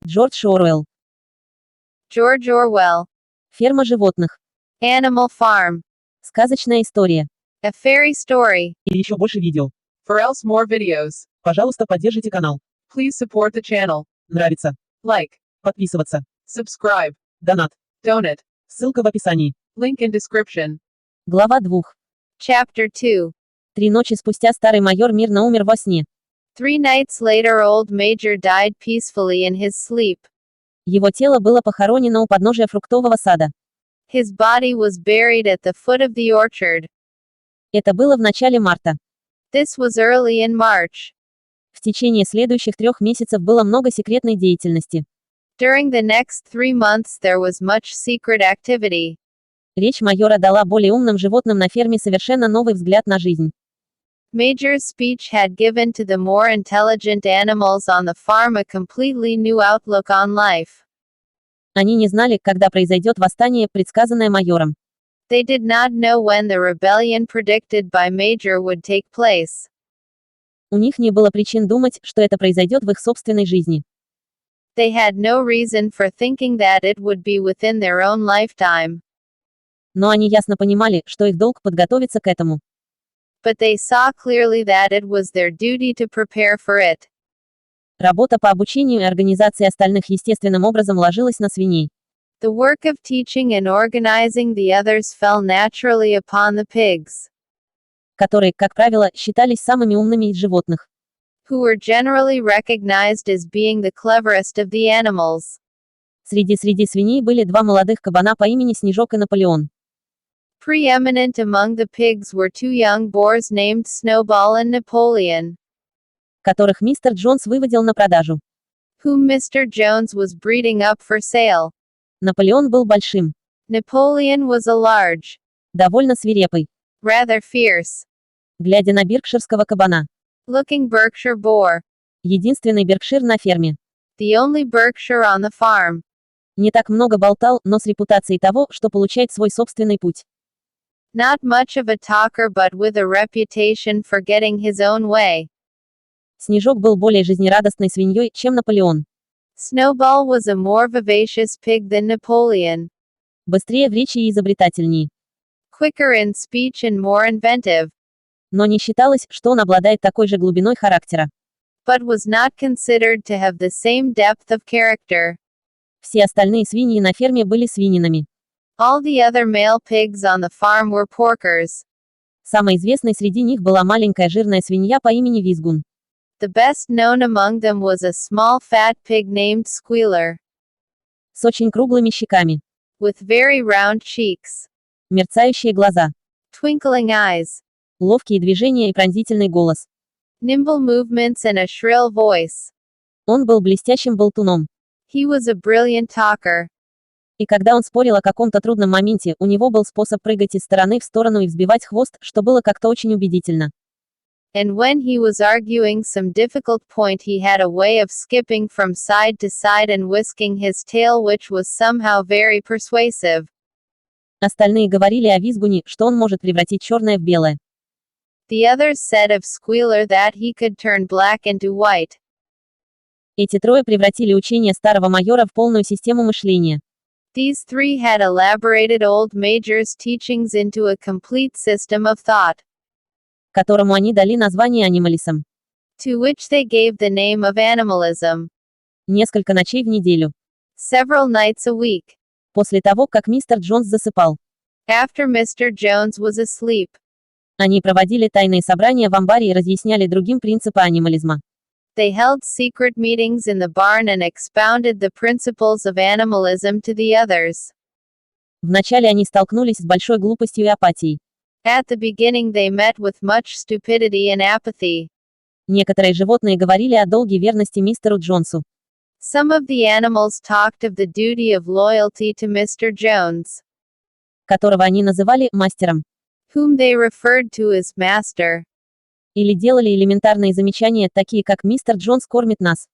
Джордж Оруэлл. George Orwell. Ферма животных. Animal Farm. Сказочная история. A fairy story. Или еще больше видео. For else more videos. Пожалуйста, поддержите канал. Please support the channel. Нравится. Like. Подписываться. Subscribe. Донат. Donate. Ссылка в описании. Link in description. Глава 2. Chapter 2. 3 ночи спустя старый майор мирно умер во сне. 3 nights later, old Major died peacefully in his sleep. Его тело было похоронено у подножия фруктового сада. His body was buried at the foot of the orchard. Это было в начале марта. This was early in March. В течение следующих 3 месяцев было много секретной деятельности. During the next 3 months, there was much secret activity. Речь майора дала более умным животным на ферме совершенно новый взгляд на жизнь. Major's speech had given to the more intelligent animals on the farm a completely new outlook on life. Они не знали, когда произойдет восстание, предсказанное майором. They did not know when the rebellion predicted by Major would take place. У них не было причин думать, что это произойдет в их собственной жизни. They had no reason for thinking that it would be within their own lifetime. Но они ясно понимали, что их долг подготовиться к этому. But they saw clearly that it was their duty to prepare for it. Работа по обучению и организации остальных естественным образом ложилась на свиней, The work of teaching and organizing the others fell naturally upon the pigs, которые, как правило, считались самыми умными из животных. who were generally recognized as being the cleverest of the animals. Среди свиней были 2 молодых кабана по имени Снежок и Наполеон, Preeminent among the pigs were 2 young boars named Snowball and Napoleon, которых мистер Джонс выводил на продажу. whom Mr. Jones was breeding up for sale. Наполеон был большим, Napoleon was a large, довольно свирепый, rather fierce глядя на биркширского кабана. looking Berkshire boar, Единственный Беркшир на ферме. the only Berkshire on the farm. Не так много болтал, но с репутацией того, что получает свой собственный путь. Not much of a talker, but with a reputation for getting his own way. Снежок был более жизнерадостной свиньей, чем Наполеон. Snowball was a more vivacious pig than Napoleon, Быстрее в речи и изобретательнее. quicker in speech and more inventive, Но не считалось, что он обладает такой же глубиной характера. but was not considered to have the same depth of character. Все остальные свиньи на ферме были свининами. All the other male pigs on the farm were porkers. Самой известной среди них была маленькая жирная свинья по имени Визгун, The best known among them was a small fat pig named Squealer, с очень круглыми щеками, with very round cheeks, мерцающие глаза, twinkling eyes, ловкие движения и пронзительный голос. nimble movements and a shrill voice. Он был блестящим болтуном. He was a brilliant talker. И когда он спорил о каком-то трудном моменте, у него был способ прыгать из стороны в сторону и взбивать хвост, что было как-то очень убедительно. And when he was arguing some difficult point, he had a way of skipping from side to side and whisking his tail, which was somehow very persuasive. Остальные говорили о Визгуне, что он может превратить черное в белое. The others said of Squealer that he could turn black into white. Эти трое превратили учение старого майора в полную систему мышления, These 3 had elaborated old Major's teachings into a complete system of thought, которому они дали название анималисом. to which they gave the name of animalism. Несколько ночей в неделю. Several nights a week. После того, как мистер Джонс засыпал, After Mr. Jones was asleep, они проводили тайные собрания в амбаре и разъясняли другим принципы анимализма. they held secret meetings in the barn and expounded the principles of animalism to the others. Вначале они столкнулись с большой глупостью и апатией. At the beginning, they met with much stupidity and apathy. Некоторые животные говорили о долге верности мистеру Джонсу, Some of the animals talked of the duty of loyalty to Mr. Jones, которого они называли мастером, whom they referred to as master, или делали элементарные замечания, такие как «Мистер Джонс кормит нас»,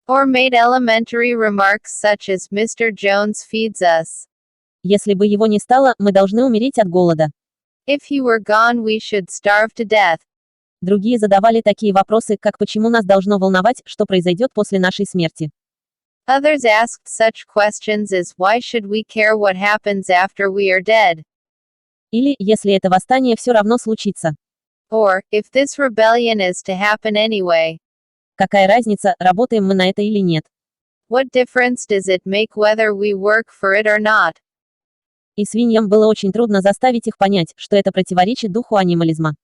or made elementary remarks such as Mr. Jones feeds us. «Если бы его не стало, мы должны умереть от голода». If he were gone, we should starve to death. Другие задавали такие вопросы, как «Почему нас должно волновать, что произойдет после нашей смерти?» Others asked such questions as, why should we care what happens after we are dead? Или, если это восстание все равно случится. Or, if this rebellion is to happen anyway, Какая разница, работаем мы на это или нет? what difference does it make whether we work for it or not? И свиньям было очень трудно заставить их понять, что это противоречит духу анимализма.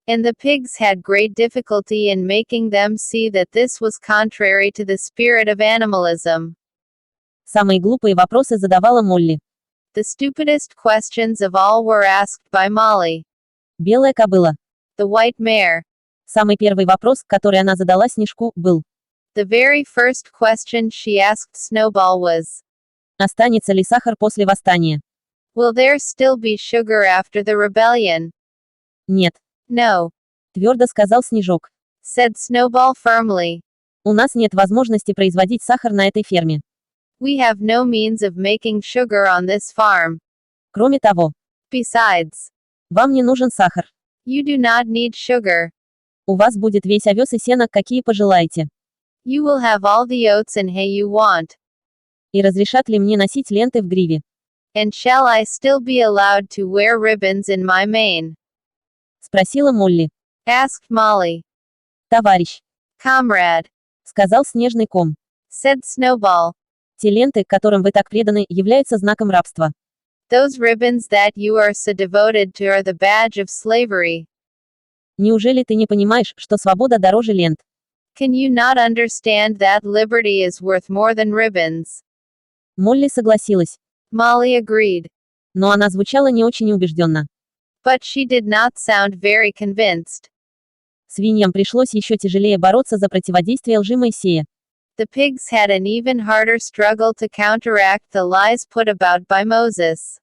And the pigs had great difficulty in making them see that this was contrary to the spirit of animalism. Самые глупые вопросы задавала Молли. The stupidest questions of all were asked by Molly. Белая кобыла. The white mare. Самый первый вопрос, который она задала Снежку, был: The very first question she asked Snowball was, останется ли сахар после восстания? will there still be sugar after the rebellion? Нет. No, Твердо сказал Снежок. said Snowball firmly. У нас нет возможности производить сахар на этой ферме. We have no means of making sugar on this farm. Кроме того, Besides, вам не нужен сахар. you do not need sugar. У вас будет весь овес и сено, какие пожелаете. You will have all the oats and hay you want. И разрешат ли мне носить ленты в гриве? And shall I still be allowed to wear ribbons in my mane? Спросила Молли. Asked Molly. Товарищ, Comrade, сказал снежный ком. said Snowball. Те ленты, которым вы так преданы, являются знаком рабства. Those ribbons that you are so devoted to are the badge of slavery. Неужели ты не понимаешь, что свобода дороже лент? Can you not understand that liberty is worth more than ribbons? Молли согласилась. Molly agreed. Но она звучала не очень убежденно. But she did not sound very convinced. Свиньям пришлось еще тяжелее бороться за противодействие лжи Моисея. The pigs had an even harder struggle to counteract the lies put about by Moses.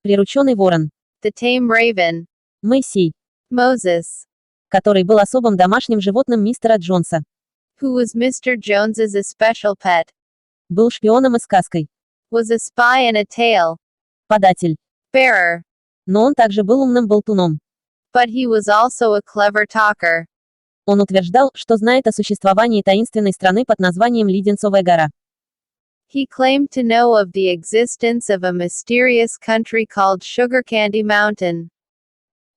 Прирученный ворон. The tame raven. Моисей. Moses, Который был особым домашним животным мистера Джонса. who was Mr. Jones's especial pet, Был шпионом и сказкой. was a spy and a tale Податель. bearer. Но он также был умным болтуном. But he was also a clever talker. Он утверждал, что знает о существовании таинственной страны под названием Леденцовая гора. He claimed to know of the existence of a mysterious country called Sugar Candy Mountain,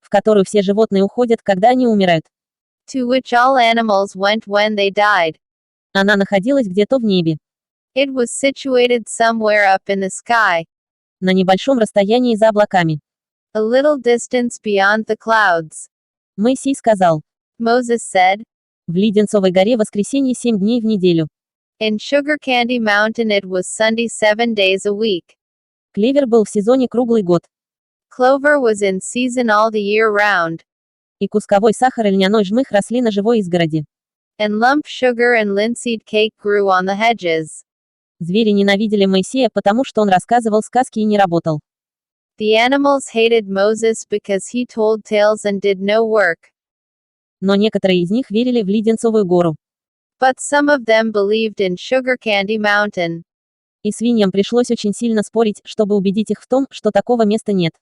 В которую все животные уходят, когда они умирают. to which all animals went when they died. Она находилась где-то в небе. It was situated somewhere up in the sky, На небольшом расстоянии за облаками. a little distance beyond the clouds. Моисей сказал. Moses said, В Леденцовой горе воскресенье 7 дней в неделю. in Sugar Candy Mountain it was Sunday 7 days a week. Клевер был в сезоне круглый год. Clover was in season all the year round, И кусковой сахар и льняной жмых росли на живой изгороди. and lump sugar and linseed cake grew on the hedges. Звери ненавидели Моисея, потому что он рассказывал сказки и не работал. The animals hated Moses because he told tales and did no work. Но некоторые из них верили в Леденцовую гору. But some of them believed in Sugar Candy Mountain. И свиньям пришлось очень сильно спорить, чтобы убедить их в том, что такого места нет.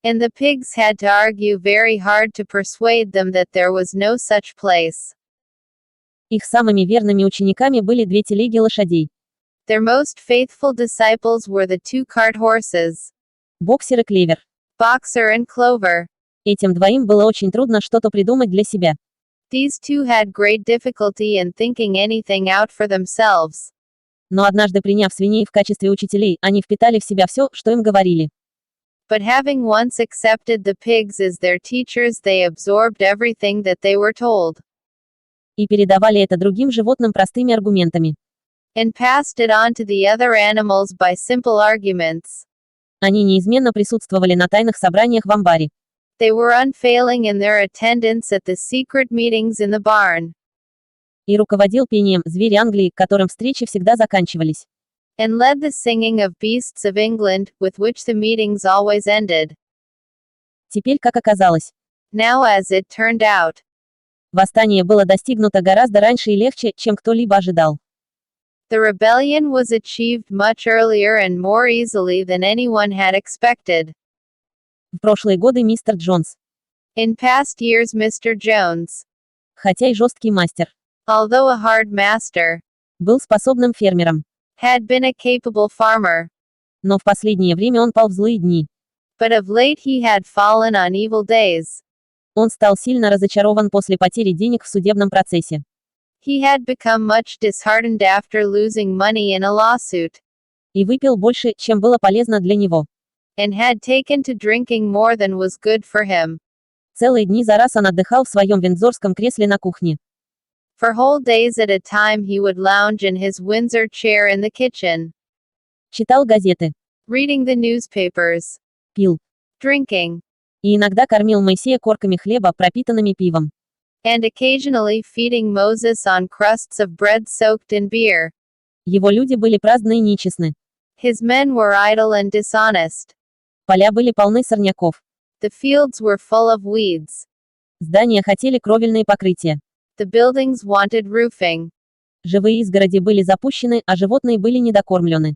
And the pigs had to argue very hard to persuade them that there was no such place. Их самыми верными учениками были 2 телеги лошадей. Their most faithful disciples were the 2 cart horses, Боксер и Клевер. Boxer and Clover. Этим двоим было очень трудно что-то придумать для себя. These 2 had great difficulty in thinking anything out for themselves. Но однажды приняв свиней в качестве учителей, они впитали в себя все, что им говорили. But having once accepted the pigs as their teachers, they absorbed everything that they were told, И передавали это другим животным простыми аргументами. and passed it on to the other animals by simple arguments. Они неизменно присутствовали на тайных собраниях в амбаре. They were unfailing in their attendance at the secret meetings in the barn, И руководил пением «Звери Англии», которым встречи всегда заканчивались. and led the singing of beasts of England, with which the meetings always ended. Теперь, как оказалось, Now, as it turned out, восстание было достигнуто гораздо раньше и легче, чем кто-либо ожидал. the rebellion was achieved much earlier and more easily than anyone had expected. В прошлые годы мистер Джонс, In past years, Mr. Jones, хотя и жесткий мастер, although a hard master, Был способным фермером. Had been a capable farmer. Но в последнее время он пал в злые дни. But of late he had fallen on evil days. Он стал сильно разочарован после потери денег в судебном процессе. He had become much disheartened after losing money in a lawsuit. И выпил больше, чем было полезно для него. And had taken to drinking more than was good for him. Целые дни за раз он отдыхал в своем виндзорском кресле на кухне. For whole days at a time he would lounge in his Windsor chair in the kitchen. Читал газеты. Reading the newspapers. Пил. Drinking. И иногда кормил Моисея корками хлеба, пропитанными пивом. And occasionally feeding Moses on crusts of bread soaked in beer. Его люди были праздны и нечестны. His men were idle and dishonest. Поля были полны сорняков. The fields were full of weeds. Здания хотели кровельные покрытия. The buildings wanted roofing. Живые изгороди были запущены, а животные были недокормлены.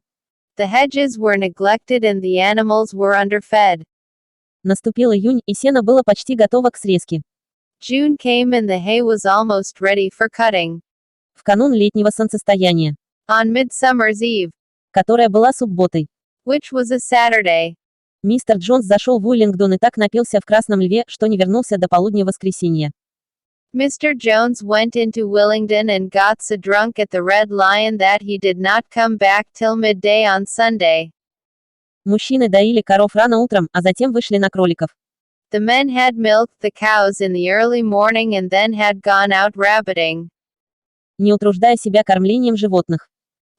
The hedges were neglected and the animals were underfed. Наступил июнь, и сено было почти готово к срезке. June came and the hay was almost ready for cutting. В канун летнего солнцестояния, On Midsummer's Eve, которая была субботой, which was a Saturday, мистер Джонс зашел в Уиллингдон и так напился в Красном Льве, что не вернулся до полудня воскресенья. Mr. Jones went into Willingdon and got so drunk at the Red Lion that he did not come back till midday on Sunday. Мужчины доили коров рано утром, а затем вышли на кроликов. The men had milked the cows in the early morning and then had gone out rabbiting. Не утруждая себя кормлением животных.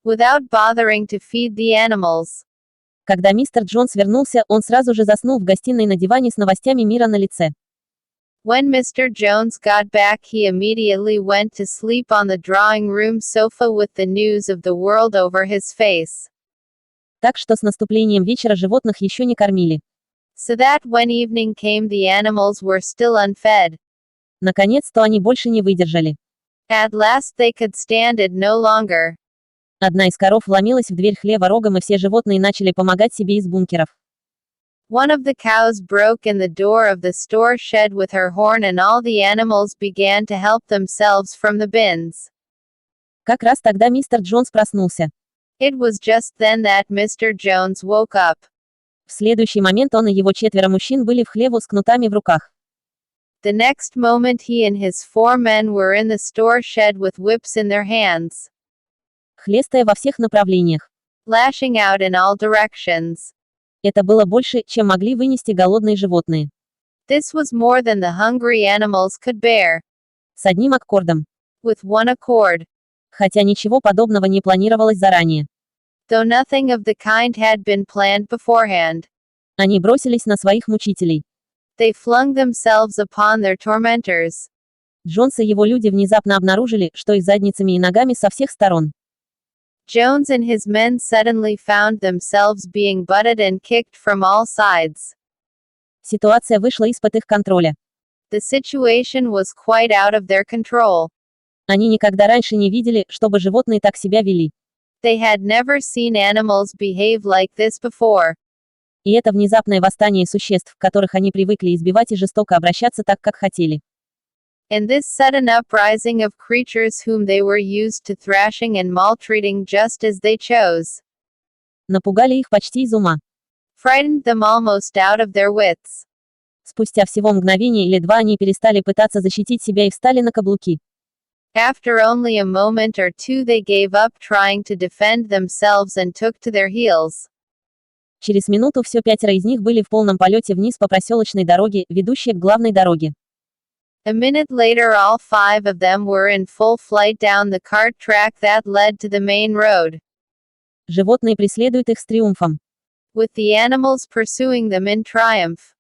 Without bothering to feed the animals. Когда мистер Джонс вернулся, он сразу же заснул в гостиной на диване с новостями мира на лице. When Mr. Jones got back, he immediately went to sleep on the drawing room sofa with the news of the world over his face. Так что с наступлением вечера животных еще не кормили. So that when evening came, the animals were still unfed. Наконец-то они больше не выдержали. At last they could stand it no longer. Одна из коров вломилась в дверь хлева рогом, и все животные начали помогать себе из бункеров. One of the cows broke in the door of the store shed with her horn and all the animals began to help themselves from the bins. Как раз тогда мистер Джонс проснулся. It was just then that Mr. Jones woke up. В следующий момент он и его 4 мужчин были в хлеву с кнутами в руках. The next moment he and his 4 men were in the store shed with whips in their hands. Хлестая во всех направлениях. Lashing out in all directions. Это было больше, чем могли вынести голодные животные. This was more than the hungry animals could bear. С одним аккордом. With one accord. Хотя ничего подобного не планировалось заранее. Though nothing of the kind had been planned beforehand. Они бросились на своих мучителей. They flung themselves upon their tormentors. Джонс и его люди внезапно обнаружили, что их задницами и ногами со всех сторон. Jones and his men suddenly found themselves being butted and kicked from all sides. Ситуация вышла из-под их контроля. The situation was quite out of their control. Они никогда раньше не видели, чтобы животные так себя вели. They had never seen animals behave like this before. И это внезапное восстание существ, которых они привыкли избивать и жестоко обращаться так, как хотели. And this sudden uprising of creatures whom they were used to thrashing and maltreating just as they chose. Напугали их почти из ума. Frightened them almost out of their wits. Спустя всего мгновение или два они перестали пытаться защитить себя и встали на каблуки. After only a moment or two they gave up trying to defend themselves and took to their heels. Через минуту все 5 из них были в полном полете вниз по проселочной дороге, ведущей к главной дороге. A minute later all 5 of them were in full flight down the cart track that led to the main road. Животные преследуют их с триумфом. With the animals pursuing them in triumph.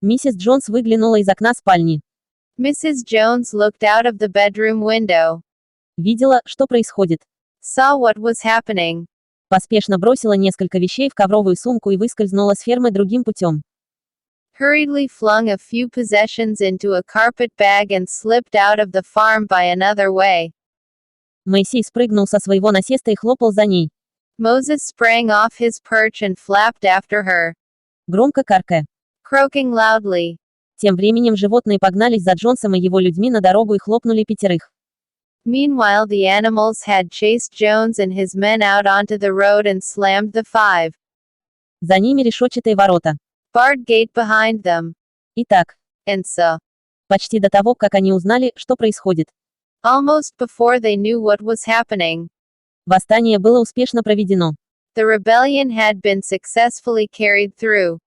Миссис Джонс выглянула из окна спальни. Mrs. Jones looked out of the bedroom window. Видела, что происходит. Saw what was happening. Поспешно бросила несколько вещей в ковровую сумку и выскользнула с фермы другим путем. Hurriedly flung a few possessions into a carpet bag and slipped out of the farm by another way. Моисей спрыгнул со своего насеста и хлопал за ней. Moses sprang off his perch and flapped after her. Громко каркая. Croaking loudly. Тем временем животные погнались за Джонсом и его людьми на дорогу и хлопнули 5. Meanwhile, the animals had chased Jones and his men out onto the road and slammed the 5 За ними решетчатые ворота. barred gate behind them. Итак, And so, почти до того, как они узнали, что происходит, almost before they knew what was happening, восстание было успешно проведено. the rebellion had been successfully carried through.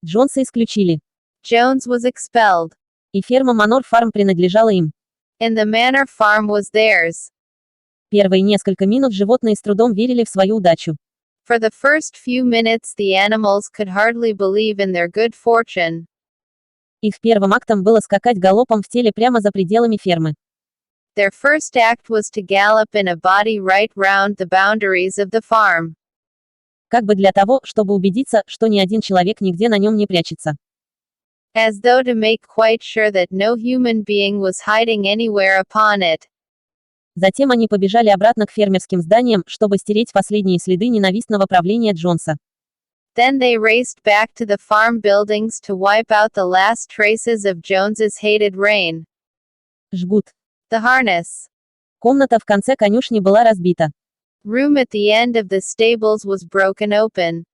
Джонса исключили. Jones was expelled, И ферма Манор Фарм принадлежала им. and the manor farm was theirs. Первые несколько минут животные с трудом верили в свою удачу. For the first few minutes, the animals could hardly believe in their good fortune. Их первым актом было скакать галопом в теле прямо за пределами фермы. Their first act was to gallop in a body right round the boundaries of the farm, Как бы для того, чтобы убедиться, что ни один человек нигде на нем не прячется. as though to make quite sure that no human being was hiding anywhere upon it. Затем они побежали обратно к фермерским зданиям, чтобы стереть последние следы ненавистного правления Джонса. Then they raced back to the farm buildings to wipe out the last traces of Jones's hated reign. Жгут. The harness. Комната в конце конюшни была разбита. Room at the end of the stables was broken open.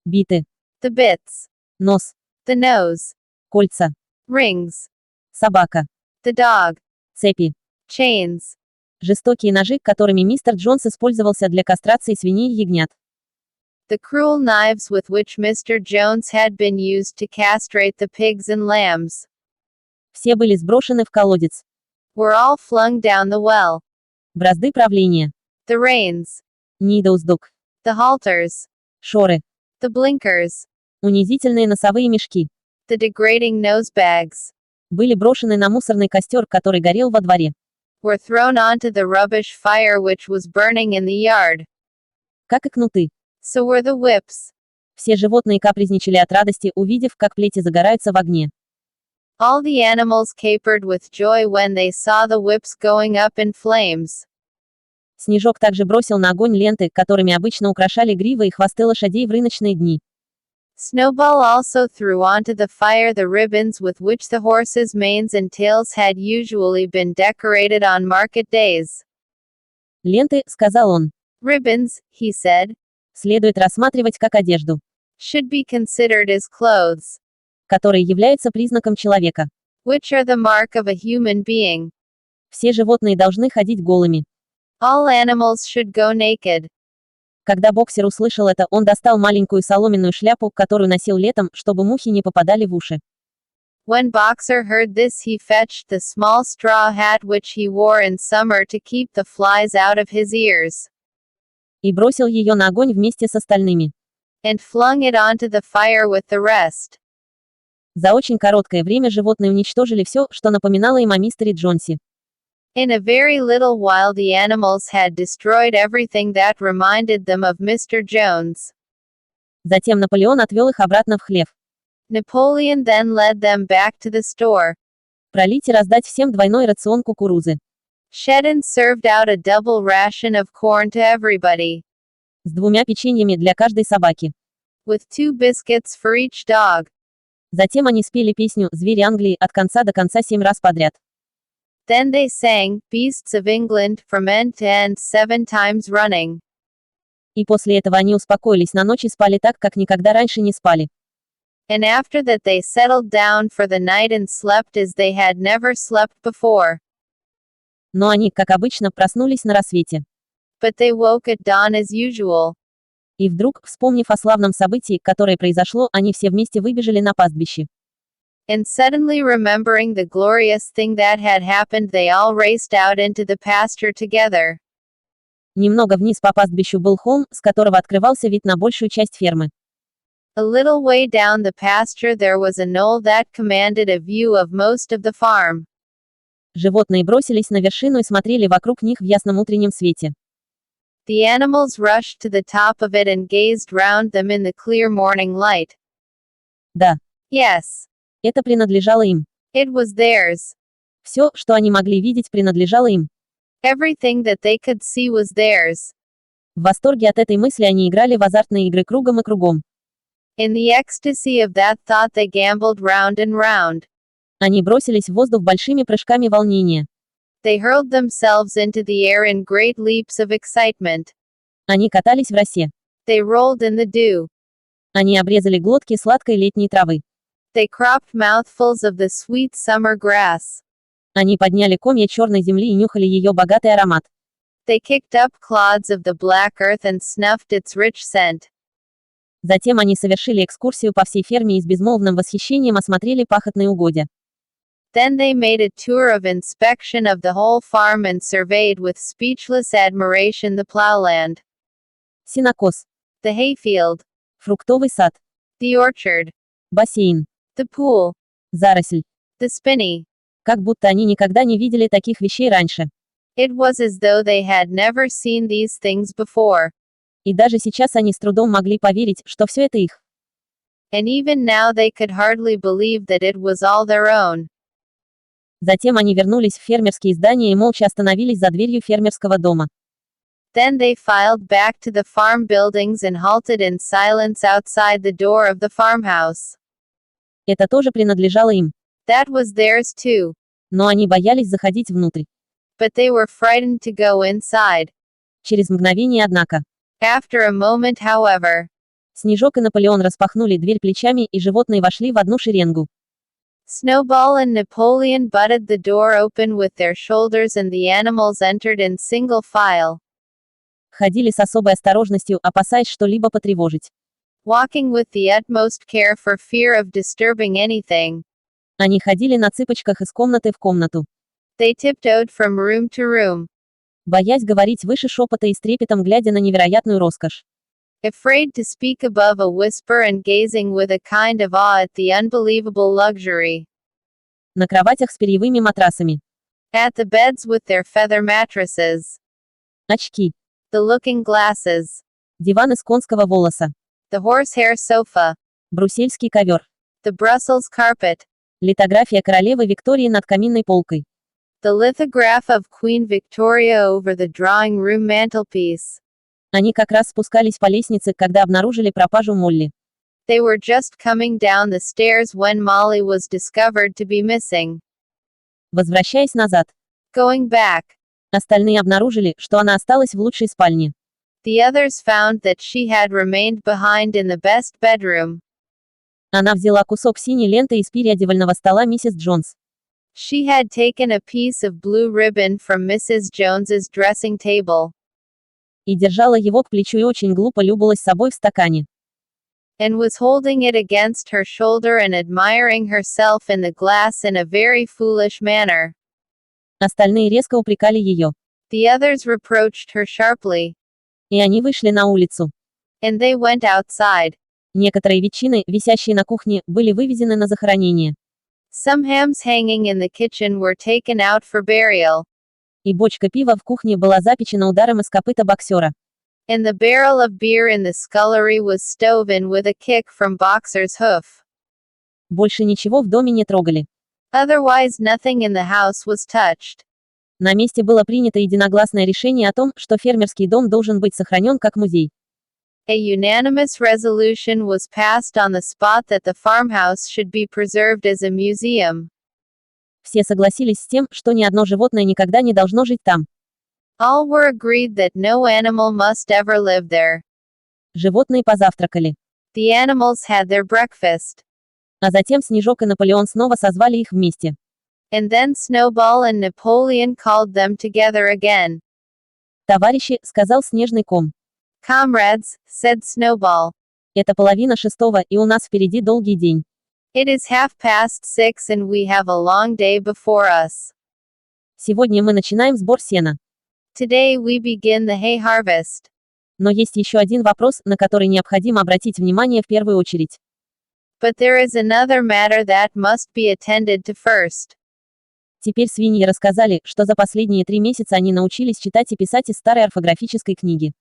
Биты. The bits. Нос. The nose. Кольца. Rings. Собака. The dog. Цепи. Chains. Жестокие ножи, которыми мистер Джонс использовался для кастрации свиней и ягнят. The cruel knives with which Mr. Jones had been used to castrate the pigs and lambs Все были сброшены в колодец. were all flung down the well. Бразды правления. The reins. Недоуздок. The halters. Шоры. The blinkers. Унизительные носовые мешки. The degrading nosebags Были брошены на мусорный костер, который горел во дворе. were thrown onto the rubbish fire which was burning in the yard. Как и кнуты. So were the whips. Все животные капризничали от радости, увидев, как плети загораются в огне. All the animals capered with joy when they saw the whips going up in flames. Снежок также бросил на огонь ленты, которыми обычно украшали гривы и хвосты лошадей в рыночные дни. Snowball also threw onto the fire the ribbons with which the horses' manes and tails had usually been decorated on market days. Ленты, сказал он, Ribbons, he said, следует рассматривать как одежду, should be considered as clothes, которая является признаком человека. which are the mark of a human being. Все животные должны ходить голыми. All animals should go naked. Когда боксер услышал это, он достал маленькую соломенную шляпу, которую носил летом, чтобы мухи не попадали в уши. When Boxer heard this, he fetched the small straw hat which he wore in summer to keep the flies out of his ears, И бросил ее на огонь вместе с остальными. and flung it onto the fire with the rest. За очень короткое время животные уничтожили все, что напоминало им о мистере Джонсе. In a very little while, the animals had destroyed everything that reminded them of Mr. Jones. Затем Наполеон отвел их обратно в хлев. Napoleon then led them back to the store. Пролить и раздать всем двойной рацион кукурузы. Shedden served out a double ration of corn to everybody, С 2 печеньями для каждой собаки. with 2 biscuits for each dog. Затем они спели песню «Звери Англии» от конца до конца 7 раз подряд. Then they sang, Beasts of England, from end to end 7 times running. И после этого они успокоились на ночь и спали так, как никогда раньше не спали. And after that they settled down for the night and slept as they had never slept before. Но они, как обычно, проснулись на рассвете. But they woke at dawn as usual. И вдруг, вспомнив о славном событии, которое произошло, они все вместе выбежали на пастбище. And suddenly remembering the glorious thing that had happened, they all raced out into the pasture together. Немного вниз по пастбищу был холм, с которого открывался вид на большую часть фермы. A little way down the pasture there was a knoll that commanded a view of most of the farm. Животные бросились на вершину и смотрели вокруг них в ясном утреннем свете. The animals rushed to the top of it and gazed round them in the clear morning light. Да, Yes, это принадлежало им. it was theirs. Все, что они могли видеть, принадлежало им. Everything that they could see was theirs. В восторге от этой мысли они играли в азартные игры кругом и кругом. In the ecstasy of that thought they gambled round and round. Они бросились в воздух большими прыжками волнения. They hurled themselves into the air in great leaps of excitement. Они катались в росе. They rolled in the dew. Они обрезали глотки сладкой летней травы. They cropped mouthfuls of the sweet summer grass. Они подняли комья черной земли и нюхали ее богатый аромат. They kicked up clods of the black earth and snuffed its rich scent. Затем они совершили экскурсию по всей ферме и с безмолвным восхищением осмотрели пахотные угодья. Then they made a tour of inspection of the whole farm and surveyed with speechless admiration the plowland, Сенокос. the hayfield, Фруктовый сад. the orchard, Бассейн. the pool, Заросль. the spinney. Как будто они никогда не видели таких вещей раньше. It was as though they had never seen these things before. И даже сейчас они с трудом могли поверить, что все это их. And even now they could hardly believe that it was all their own. Затем они вернулись в фермерские здания и молча остановились за дверью фермерского дома. Then they filed back to the farm buildings and halted in silence outside the door of the farmhouse. Это тоже принадлежало им. That was theirs too. Но они боялись заходить внутрь. But they were frightened to go inside. Через мгновение, однако. After a moment, however, Снежок и Наполеон распахнули дверь плечами, и животные вошли в одну шеренгу. Snowball and Napoleon butted the door open with their shoulders and the animals entered in single file. Ходили с особой осторожностью, опасаясь что-либо потревожить. Walking with the utmost care for fear of disturbing anything. Они ходили на цыпочках из комнаты в комнату. They tiptoed from room to room. Боясь говорить выше шепота и с трепетом глядя на невероятную роскошь. Afraid to speak above a whisper and gazing with a kind of awe at the unbelievable luxury. На кроватях с перьевыми матрасами. At the beds with their feather mattresses. Очки. The looking glasses. Диван из конского волоса. The horsehair sofa. Брюссельский ковер. The Brussels carpet. Литография королевы Виктории над каминной полкой. The lithograph of Queen Victoria over the drawing room mantelpiece. Они как раз спускались по лестнице, когда обнаружили пропажу Молли. They were just coming down the stairs when Molly was discovered to be missing. Возвращаясь назад. Going back, Остальные обнаружили, что она осталась в лучшей спальне. the others found that she had remained behind in the best bedroom. Она взяла кусок синей ленты из переодевального стола миссис Джонс. She had taken a piece of blue ribbon from Mrs. Jones's dressing table. И держала его к плечу и очень глупо любовалась собой в стакане. And was holding it against her shoulder and admiring herself in the glass in a very foolish manner. Остальные резко упрекали ее. The others reproached her sharply. И они вышли на улицу. And they went outside. Некоторые ветчины, висящие на кухне, были вывезены на захоронение. Some hams hanging in the kitchen were taken out for burial. И бочка пива в кухне была запечена ударом из копыта боксера. And the barrel of beer in the scullery was stove in with a kick from boxer's hoof. Больше ничего в доме не трогали. Otherwise nothing in the house was touched. На месте было принято единогласное решение о том, что фермерский дом должен быть сохранен как музей. A unanimous resolution was passed on the spot that the farmhouse should be preserved as a museum. Все согласились с тем, что ни одно животное никогда не должно жить там. All were agreed that no animal must ever live there. Животные позавтракали. The animals had their breakfast. А затем Снежок и Наполеон снова созвали их вместе. And then Snowball and Napoleon called them together again. «Товарищи», — сказал снежный ком. Comrades, said Snowball. Это половина шестого, и у нас впереди долгий день. It is 6:30 and we have a long day before us. Сегодня мы начинаем сбор сена. Today we begin the hay harvest. Но есть еще один вопрос, на который необходимо обратить внимание в первую очередь. But there is another matter that must be attended to first. Теперь свиньи рассказали, что за последние 3 месяца они научились читать и писать из старой орфографической книги.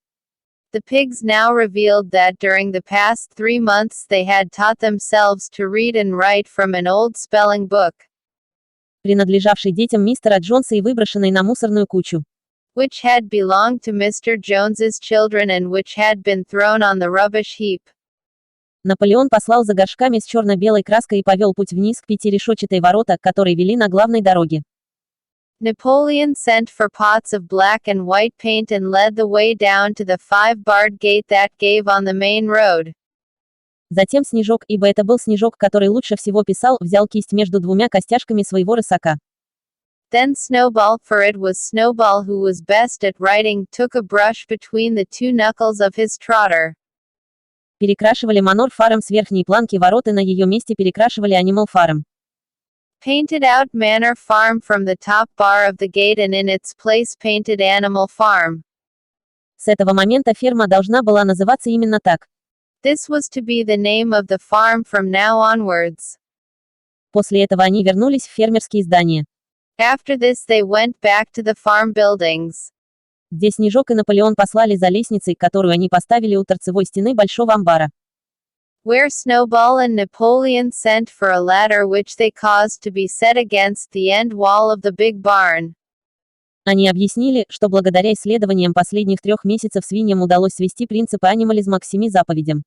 The pigs now revealed that during the past 3 months they had taught themselves to read and write from an old spelling book, Принадлежавший детям мистера Джонса и выброшенный на мусорную кучу. which had belonged to Mr. Jones's children and which had been thrown on the rubbish heap. Наполеон послал за горшками с черно-белой краской и повел путь вниз к 5-решетчатой ворота, которые вели на главной дороге. Napoleon sent for pots of black and white paint and led the way down to the 5-barred gate that gave on the main road. Затем Снежок, ибо это был Снежок, который лучше всего писал, взял кисть между двумя костяшками своего рысака. Then Snowball, for it was Snowball who was best at writing, took a brush between the 2 knuckles of his trotter. Перекрашивали Манор фаром с верхней планки ворот и на ее месте перекрашивали Анимал фаром. Painted out Manor Farm from the top bar of the gate and in its place painted Animal Farm. С этого момента ферма должна была называться именно так. This was to be the name of the farm from now onwards. После этого они вернулись в фермерские здания, After this they went back to the farm buildings. где Снежок и Наполеон послали за лестницей, которую они поставили у торцевой стены большого амбара. Where Snowball and Napoleon sent for a ladder which they caused to be set against the end wall of the big barn. Они объяснили, что благодаря исследованиям последних 3 месяцев свиньям удалось свести принципы анимализма к 7 заповедям.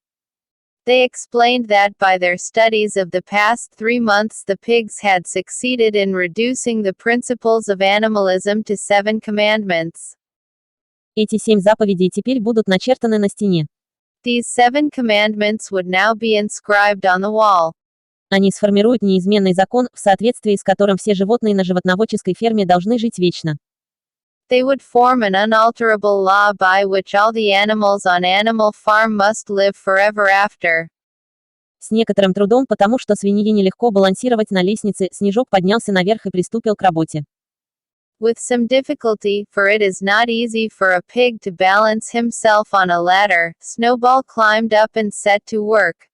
They explained that by their studies of the past 3 months the pigs had succeeded in reducing the principles of animalism to 7 commandments. Эти 7 заповедей теперь будут начертаны на стене. These 7 commandments would now be inscribed on the wall. Они сформируют неизменный закон, в соответствии с которым все животные на животноводческой ферме должны жить вечно. They would form an unalterable law by which all the animals on Animal Farm must live forever after. С некоторым трудом, потому что свинье нелегко балансировать на лестнице, Снежок поднялся наверх и приступил к работе. With some difficulty, for it is not easy for a pig to balance himself on a ladder, Snowball climbed up and set to work.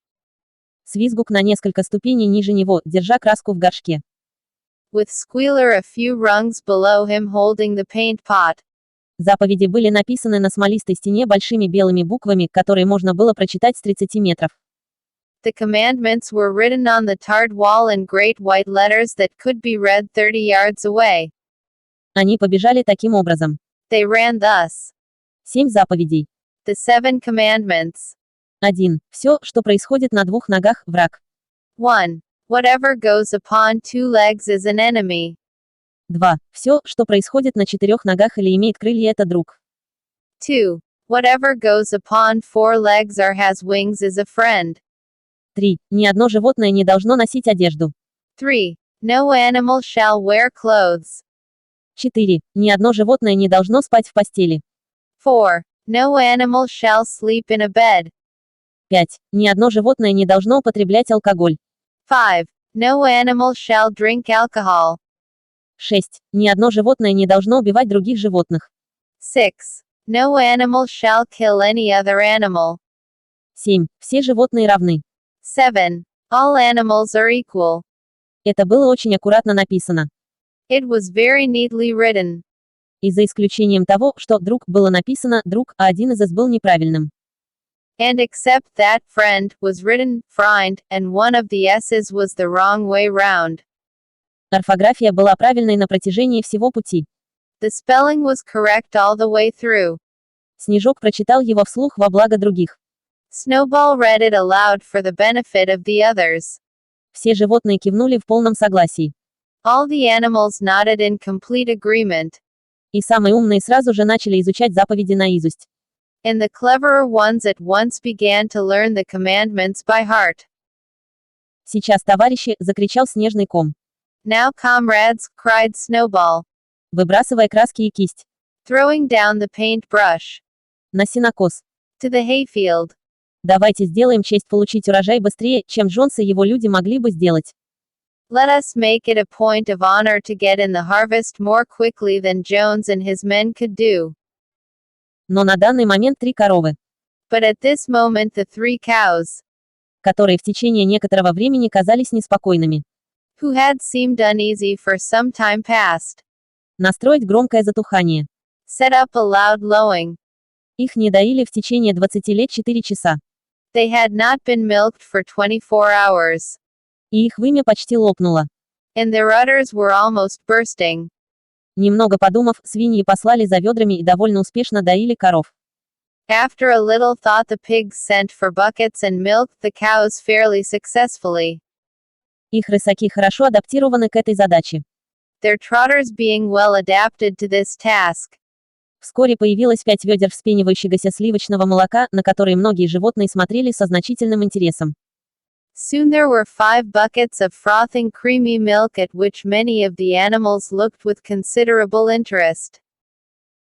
Свизгук на несколько ступеней ниже него, держа краску в горшке. With Squealer a few rungs below him holding the paint pot. Заповеди были написаны на смолистой стене большими белыми буквами, которые можно было прочитать с 30 метров. The commandments were written on the tarred wall in great white letters that could be read 30 yards away. Они побежали таким образом. They ran thus. 7 заповедей. The 7 commandments. 1. Все, что происходит на 2 ногах, враг. 1. Whatever goes upon 2 legs is an enemy. 2. Все, что происходит на 4 ногах или имеет крылья, это друг. 2. Whatever goes upon 4 legs or has wings is a friend. 3. Ни одно животное не должно носить одежду. 3. No animal shall wear clothes. 4. Ни одно животное не должно спать в постели. 4. No animal shall sleep in a bed. 5. Ни одно животное не должно употреблять алкоголь. 5. No animal shall drink alcohol. 6. Ни одно животное не должно убивать других животных. 6. No animal shall kill any other animal. 7. Все животные равны. 7. All animals are equal. Это было очень аккуратно написано. It was very neatly written. И за исключением того, что «друг» было написано «друг», а один из «с» был неправильным. And except that friend was written friend, and one of the s's was the wrong way round. Орфография была правильной на протяжении всего пути. The spelling was correct all the way through. Снежок прочитал его вслух во благо других. Snowball read it aloud for the benefit of the others. Все животные кивнули в полном согласии. All the animals nodded in complete agreement. И самые умные сразу же начали изучать заповеди наизусть. And the cleverer ones at once began to learn the commandments by heart. Сейчас, товарищи, закричал снежный ком, Now, comrades, cried Snowball, выбрасывая краски и кисть. throwing down the paintbrush. На сенокос. To the hayfield. Давайте сделаем честь получить урожай быстрее, чем Джонс и его люди могли бы сделать. Let us make it a point of honor to get in the harvest more quickly than Jones and his men could do. Но на данный момент 3 коровы, But at this moment the 3 cows, которые в течение некоторого времени казались неспокойными. who had seemed uneasy for some time past, Настроить громкое затухание. set up a loud lowing. Их не доили в течение 20 лет 4 часа. They had not been milked for 24 hours. И их вымя почти лопнуло. And their udders were almost bursting. Немного подумав, свиньи послали за ведрами и довольно успешно доили коров. After a little thought the pigs sent for buckets and milked the cows fairly successfully. Их рысаки хорошо адаптированы к этой задаче. their trotters being well adapted to this task. Вскоре появилось 5 ведер вспенивающегося сливочного молока, на которые многие животные смотрели со значительным интересом. Soon there were 5 buckets of frothing creamy milk at which many of the animals looked with considerable interest.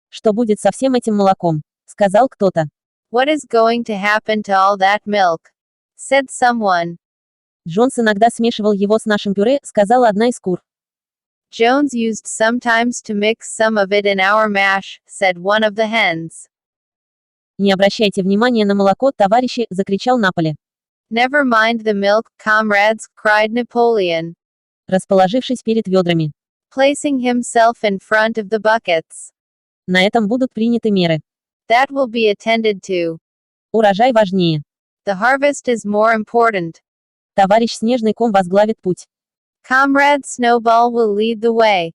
Что будет со всем этим молоком? Сказал кто-то. What is going to happen to all that milk? Said someone. Джонс иногда смешивал его с нашим пюре, сказала одна из кур. Jones used sometimes to mix some of it in our mash, said one of the hens. Не обращайте внимания на молоко, товарищи, закричал Наполе. Never mind the milk, comrades, cried Napoleon, Расположившись перед ведрами. placing himself in front of the buckets. На этом будут приняты меры. That will be attended to. Урожай важнее. The harvest is more important. Товарищ Снежный ком возглавит путь. Comrade Snowball will lead the way.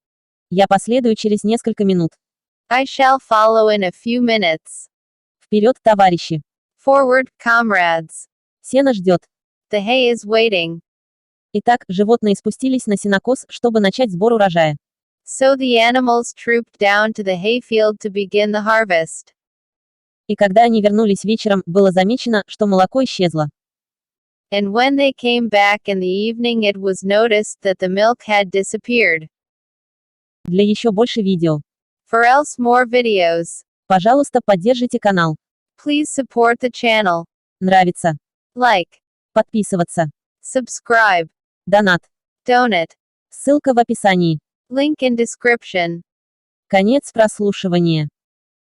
Я последую через несколько минут. I shall follow in a few minutes. Вперед, товарищи. Forward, comrades. Сено ждет. The hay is waiting. Итак, животные спустились на сенокос, чтобы начать сбор урожая. So the animals trooped down to the hayfield to begin the harvest. И когда они вернулись вечером, было замечено, что молоко исчезло. And when they came back in the evening, it was noticed that the milk had disappeared. Для еще больше видео. For else more videos, Пожалуйста, поддержите канал. please support the channel. Нравится. Like, Подписываться. subscribe, Донат. donate. Ссылка в описании. Link in description. Конец прослушивания.